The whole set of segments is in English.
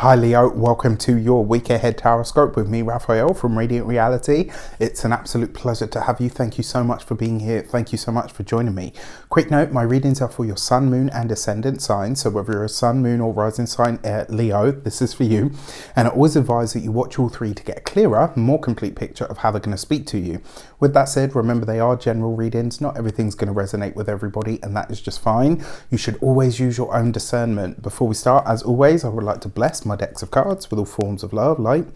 Hi Leo, welcome to your week ahead horoscope with me, Raphael from Reydiant Reality. It's an absolute pleasure to have you. Thank you so much for being here. Thank you so much for joining me. Quick note, my readings are for your sun, moon and ascendant sign. So whether you're a sun, moon or rising sign Leo, this is for you. And I always advise that you watch all three to get a clearer, more complete picture of how they're going to speak to you. With that said, remember they are general readings. Not everything's going to resonate with everybody, and that is just fine. You should always use your own discernment. Before we start, as always, I would like to bless my decks of cards with all forms of love, light,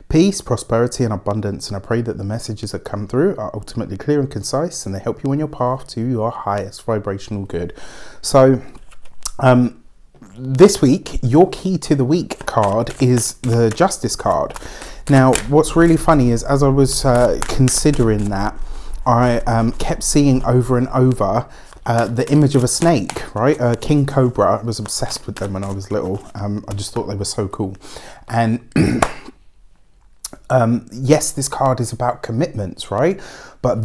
peace, prosperity and abundance, and I pray that the messages that come through are ultimately clear and concise and they help you on your path to your highest vibrational good. So this week, your key to the week card is the Justice card. Now what's really funny is as I was considering that, I kept seeing over and over the image of a snake, right? King Cobra. I was obsessed with them when I was little. I just thought they were so cool. And yes, this card is about commitments, right? But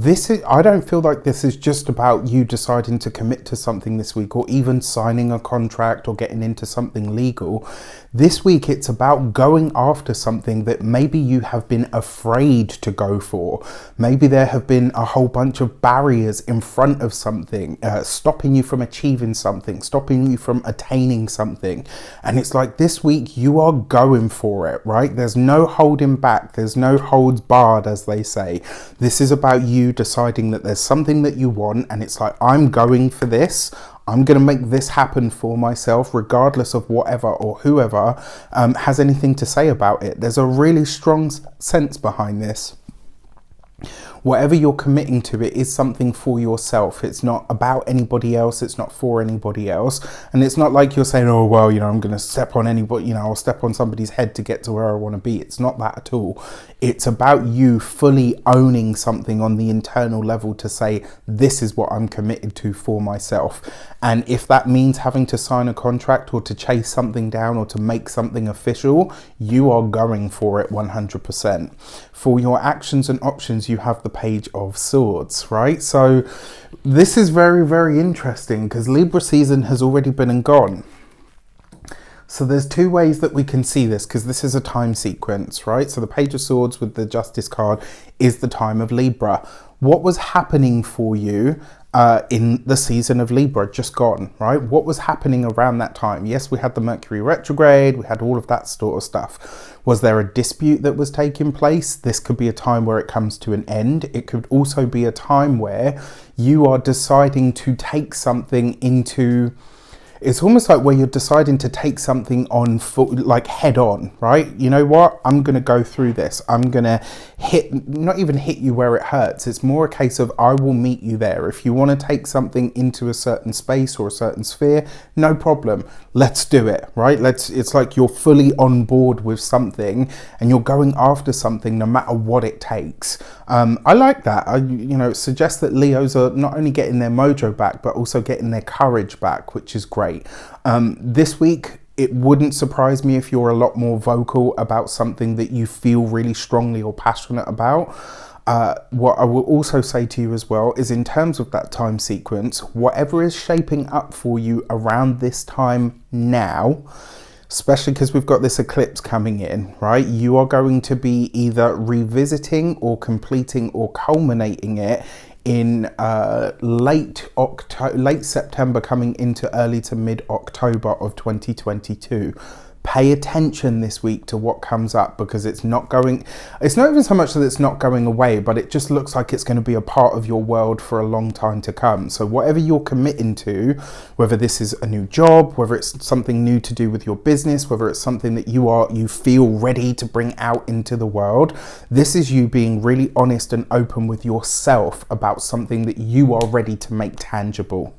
I don't feel like this is just about you deciding to commit to something this week or even signing a contract or getting into something legal. This week, it's about going after something that maybe you have been afraid to go for. Maybe there have been a whole bunch of barriers in front of something, stopping you from achieving something, stopping you from attaining something. And it's like this week, you are going for it, right? There's no holding back. There's no holds barred, as they say. This is about you deciding that there's something that you want and it's like, I'm going for this. I'm going to make this happen for myself, regardless of whatever or whoever has anything to say about it. There's a really strong sense behind this. Whatever you're committing to, it is something for yourself. It's not about anybody else. It's not for anybody else. And it's not like you're saying, oh, well, I'm going to step on anybody, I'll step on somebody's head to get to where I want to be. It's not that at all. It's about you fully owning something on the internal level to say, this is what I'm committed to for myself. And if that means having to sign a contract or to chase something down or to make something official, you are going for it 100%. For your actions and options, you have the Page of Swords, right? So this is very, very interesting because Libra season has already been and gone. So there's two ways that we can see this because this is a time sequence, right? So the Page of Swords with the Justice card is the time of Libra. What was happening for you in the season of Libra just gone, right? What was happening around that time? Yes, we had the Mercury retrograde, we had all of that sort of stuff. Was there a dispute that was taking place? This could be a time where it comes to an end. It could also be a time where you are deciding to take something into... It's almost like where you're deciding to take something on foot, like head on, right? You know what? I'm going to go through this. I'm going to not even hit you where it hurts. It's more a case of I will meet you there. If you want to take something into a certain space or a certain sphere, no problem. Let's do it, right? It's like you're fully on board with something and you're going after something no matter what it takes. I like that. It suggests that Leos are not only getting their mojo back, but also getting their courage back, which is great. This week, it wouldn't surprise me if you're a lot more vocal about something that you feel really strongly or passionate about. What I will also say to you as well is in terms of that time sequence, whatever is shaping up for you around this time now, especially because we've got this eclipse coming in, right? You are going to be either revisiting or completing or culminating it in late September coming into early to mid-October of 2022. Pay attention this week to what comes up because it's not even so much that it's not going away, but it just looks like it's going to be a part of your world for a long time to come. So whatever you're committing to, whether this is a new job, whether it's something new to do with your business, whether it's something that you feel ready to bring out into the world, this is you being really honest and open with yourself about something that you are ready to make tangible.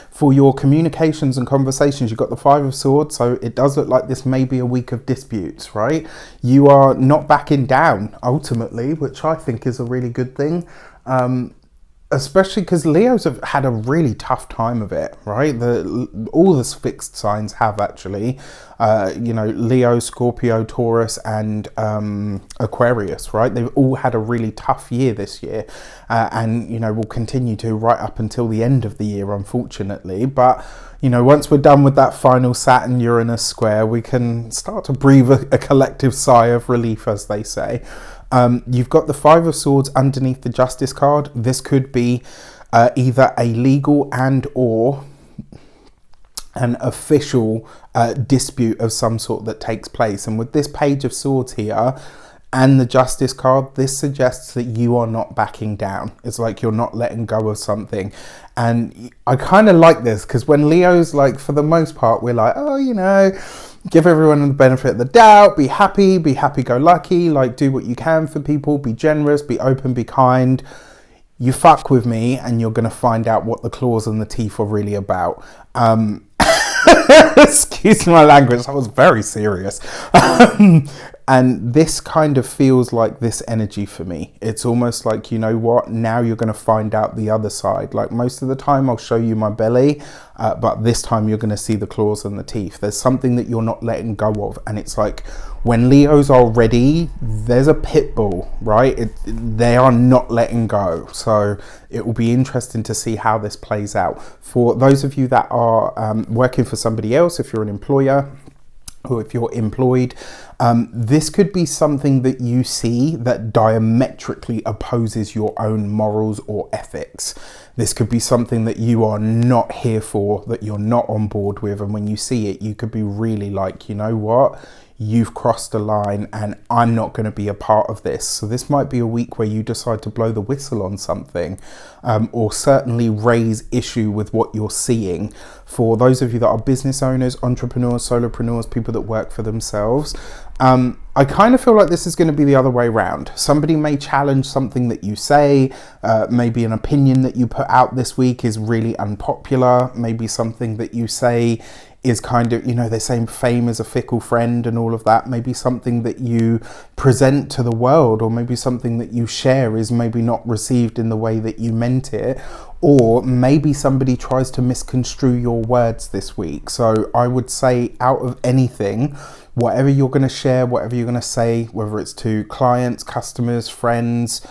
For your communications and conversations, you've got the Five of Swords, so it does look like this may be a week of disputes, right? You are not backing down, ultimately, which I think is a really good thing. especially because Leos have had a really tough time of it, right? All the fixed signs have actually, Leo, Scorpio, Taurus, and Aquarius, right? They've all had a really tough year this year, and will continue to right up until the end of the year, unfortunately. But once we're done with that final Saturn Uranus square, we can start to breathe a collective sigh of relief, as they say. You've got the Five of Swords underneath the Justice card. This could be either a legal and or an official dispute of some sort that takes place. And with this Page of Swords here and the Justice card, this suggests that you are not backing down. It's like you're not letting go of something. And I kind of like this, because when Leo's, like, for the most part, we're like, give everyone the benefit of the doubt, be happy-go-lucky, like, do what you can for people, be generous, be open, be kind. You fuck with me and you're going to find out what the claws and the teeth are really about. Excuse my language, that was very serious. And this kind of feels like this energy for me. It's almost like, now you're going to find out the other side. Like, most of the time I'll show you my belly, but this time you're going to see the claws and the teeth. There's something that you're not letting go of. And it's like, when Leos are ready, there's a pit bull, right? They are not letting go. So it will be interesting to see how this plays out. For those of you that are working for somebody else, if you're an employer, or if you're employed, this could be something that you see that diametrically opposes your own morals or ethics. This could be something that you are not here for, that you're not on board with, and when you see it, you could be really like, you know what? You've crossed a line and I'm not going to be a part of this. So this might be a week where you decide to blow the whistle on something, or certainly raise issue with what you're seeing. For those of you that are business owners, entrepreneurs, solopreneurs, people that work for themselves, I kind of feel like this is going to be the other way around. Somebody may challenge something that you say, maybe an opinion that you put out this week is really unpopular, maybe something that you say is kind of, they say fame is a fickle friend and all of that. Maybe something that you present to the world, or maybe something that you share is maybe not received in the way that you meant it, or maybe somebody tries to misconstrue your words this week. So I would say, out of anything, whatever you're going to share, whatever you're going to say, whether it's to clients, customers, friends,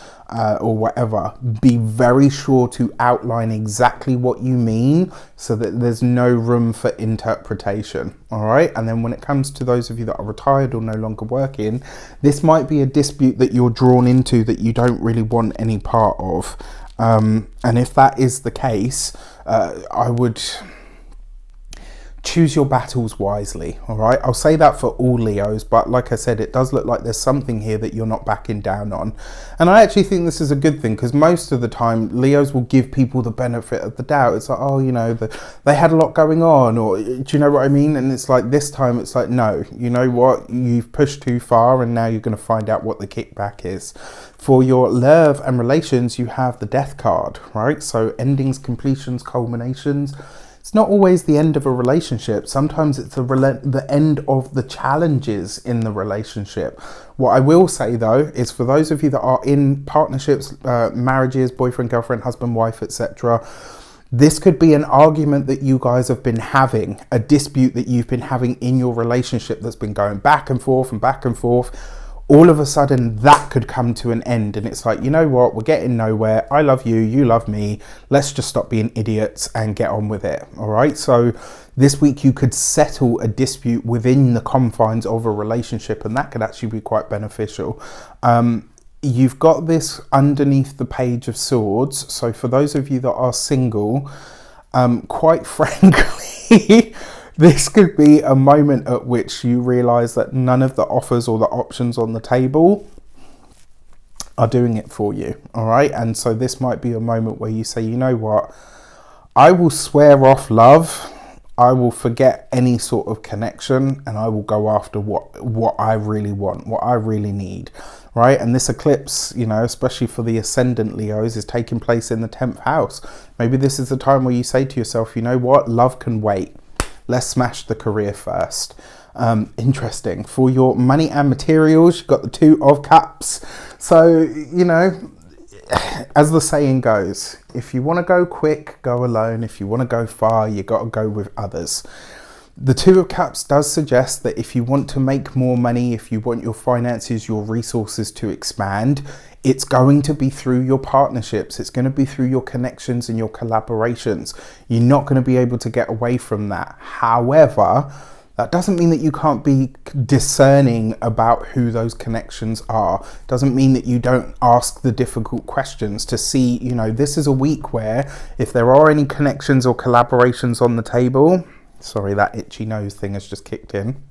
or whatever, be very sure to outline exactly what you mean so that there's no room for interpretation. All right. And then when it comes to those of you that are retired or no longer working, this might be a dispute that you're drawn into that you don't really want any part of. And if that is the case, I would choose your battles wisely. All right, I'll say that for all Leos, but like I said, it does look like there's something here that you're not backing down on, and I actually think this is a good thing, because most of the time Leos will give people the benefit of the doubt. It's like, they had a lot going on, or do you know what I mean? And it's like, this time it's like, no, you know what, you've pushed too far and now you're going to find out what the kickback is. For your love and relations, you have the Death card, right? So endings, completions, culminations. It's not always the end of a relationship. Sometimes it's the end of the challenges in the relationship. What I will say, though, is for those of you that are in partnerships, marriages, boyfriend, girlfriend, husband, wife, etc., this could be an argument that you guys have been having, a dispute that you've been having in your relationship that's been going back and forth and back and forth. All of a sudden that could come to an end, and it's like, you know what, we're getting nowhere. I love you, you love me. Let's just stop being idiots and get on with it. All right. So this week you could settle a dispute within the confines of a relationship, and that could actually be quite beneficial. You've got this underneath the Page of Swords. So for those of you that are single, quite frankly, this could be a moment at which you realize that none of the offers or the options on the table are doing it for you. All right. And so this might be a moment where you say, you know what, I will swear off love. I will forget any sort of connection, and I will go after what I really want, what I really need. Right. And this eclipse, especially for the ascendant Leos, is taking place in the 10th house. Maybe this is the time where you say to yourself, you know what, love can wait. Let's smash the career first. Interesting. For your money and materials, you've got the Two of Cups. So, as the saying goes, if you want to go quick, go alone. If you want to go far, you got to go with others. The Two of Cups does suggest that if you want to make more money, if you want your finances, your resources to expand, it's going to be through your partnerships. It's going to be through your connections and your collaborations. You're not going to be able to get away from that. However, that doesn't mean that you can't be discerning about who those connections are. Doesn't mean that you don't ask the difficult questions to see, you know, this is a week where if there are any connections or collaborations on the table, sorry, that itchy nose thing has just kicked in.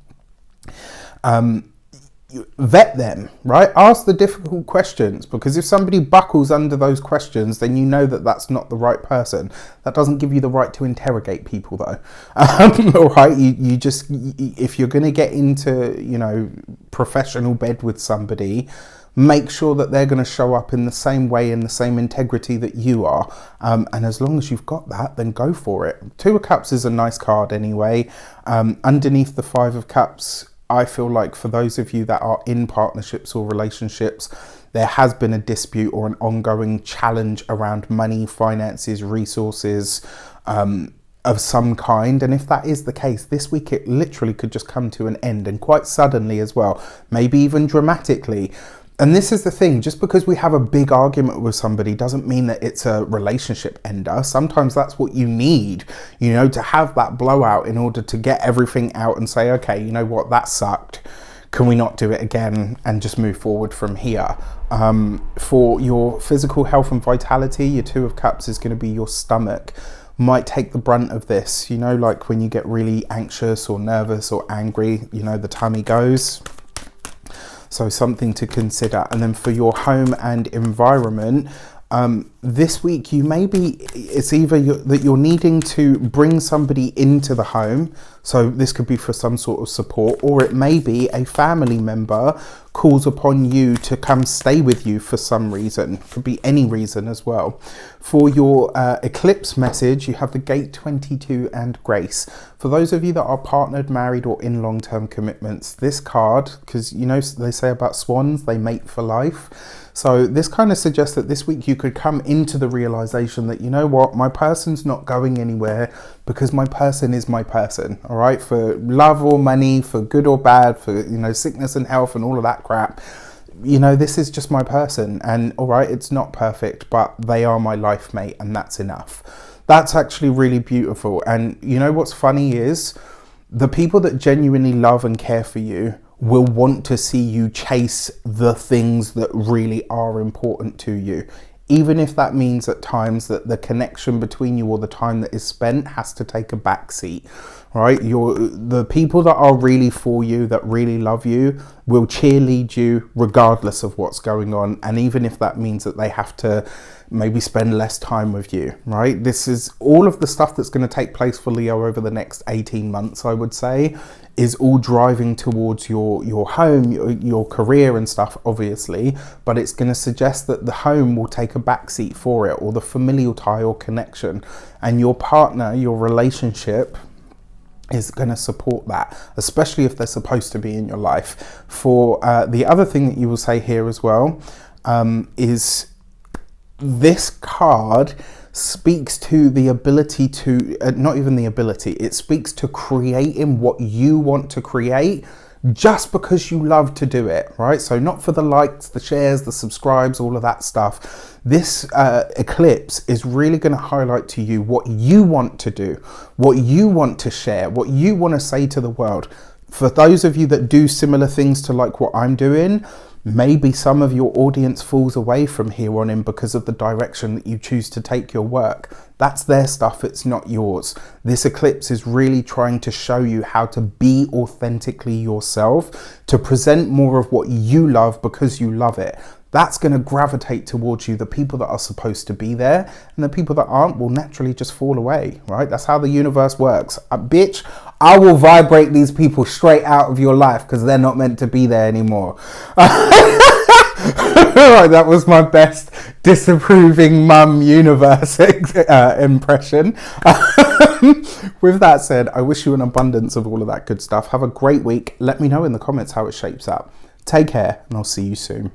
Vet them, right? Ask the difficult questions, because if somebody buckles under those questions, then you know that that's not the right person. That doesn't give you the right to interrogate people, though. All right, you just, if you're going to get into, you know, professional bed with somebody, make sure that they're going to show up in the same way, in the same integrity that you are. And as long as you've got that, then go for it. Two of Cups is a nice card anyway. Underneath the Five of Cups, I feel like for those of you that are in partnerships or relationships, there has been a dispute or an ongoing challenge around money, finances, resources, of some kind. And if that is the case, this week it literally could just come to an end, and quite suddenly as well, maybe even dramatically. And this is the thing, just because we have a big argument with somebody doesn't mean that it's a relationship ender. Sometimes that's what you need, you know, to have that blowout in order to get everything out and say, okay, you know what, that sucked. Can we not do it again and just move forward from here? For your physical health and vitality, your Two of Cups is going to be your stomach. Might take the brunt of this, you know, like when you get really anxious or nervous or angry, you know, the tummy goes. So something to consider. And then for your home and environment, this week it's either that you're needing to bring somebody into the home. So this could be for some sort of support, or it may be a family member calls upon you to come stay with you for some reason. Could be any reason as well. For your eclipse message, you have the Gate 22 and Grace. For those of you that are partnered, married, or in long-term commitments, this card, because you know they say about swans, they mate for life. So this kind of suggests that this week you could come into the realization that, you know what, my person's not going anywhere because my person is my person, all right? For love or money, for good or bad, for, you know, sickness and health and all of that crap, you know, this is just my person. And all right, it's not perfect, but they are my life mate, and that's enough. That's actually really beautiful. And you know what's funny is the people that genuinely love and care for you will want to see you chase the things that really are important to you, even if that means at times that the connection between you or the time that is spent has to take a back seat, right? The people that are really for you, that really love you, will cheerlead you regardless of what's going on. And even if that means that they have to maybe spend less time with you, right? This is all of the stuff that's going to take place for Leo over the next 18 months, I would say, is all driving towards your home, your career and stuff, obviously, but it's going to suggest that the home will take a backseat for it, or the familial tie or connection, and your partner, your relationship is going to support that, especially if they're supposed to be in your life. For the other thing that you will say here as well, is this card speaks to the ability to, not even the ability, it speaks to creating what you want to create just because you love to do it, right? So not for the likes, the shares, the subscribes, all of that stuff. This eclipse is really going to highlight to you what you want to do, what you want to share, what you want to say to the world. For those of you that do similar things to like what I'm doing, maybe some of your audience falls away from here on in because of the direction that you choose to take your work. That's their stuff, it's not yours. This eclipse is really trying to show you how to be authentically yourself, to present more of what you love because you love it. That's going to gravitate towards you. The people that are supposed to be there, and the people that aren't will naturally just fall away, right? That's how the universe works. Bitch, I will vibrate these people straight out of your life because they're not meant to be there anymore. Right, that was my best disapproving mum universe impression. With that said, I wish you an abundance of all of that good stuff. Have a great week. Let me know in the comments how it shapes up. Take care, and I'll see you soon.